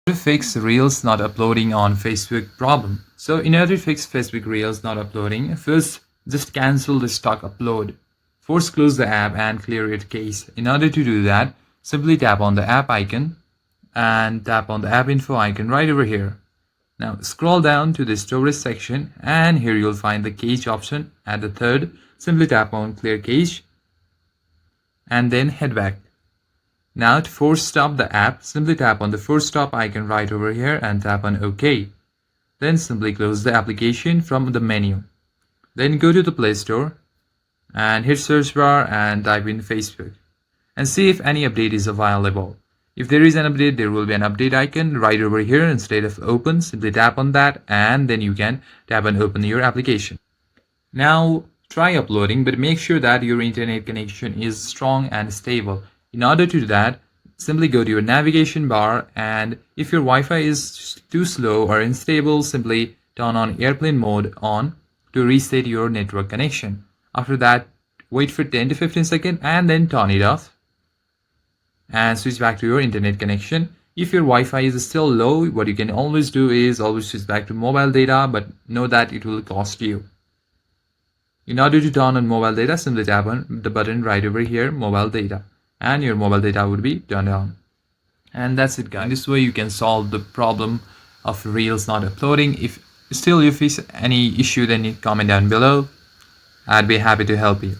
To fix Reels not uploading on Facebook problem. So in order to fix Facebook Reels not uploading, first just cancel the stock upload. Force close the app and clear your cache. In order to do that, simply tap on the app icon and tap on the app info icon right over here. Now scroll down to the storage section and here you'll find the cache option at the third. Simply tap on clear cache and then head back. Now to force stop the app, simply tap on the force stop icon right over here and tap on OK. Then simply close the application from the menu. Then go to the Play Store and hit search bar and type in Facebook and see if any update is available. If there is an update, there will be an update icon right over here. Instead of open, simply tap on that and then you can tap on open your application. Now try uploading, but make sure that your internet connection is strong and stable. In order to do that, simply go to your navigation bar and if your Wi-Fi is too slow or unstable, simply turn on airplane mode on to reset your network connection. After that, wait for 10 to 15 seconds and then turn it off and switch back to your internet connection. If your Wi-Fi is still low, what you can always do is always switch back to mobile data, but know that it will cost you. In order to turn on mobile data, simply tap on the button right over here, mobile data, and your mobile data would be turned on. And that's it, guys. This way you can solve the problem of Reels not uploading. If still you face any issue, then you comment down below. I'd be happy to help you.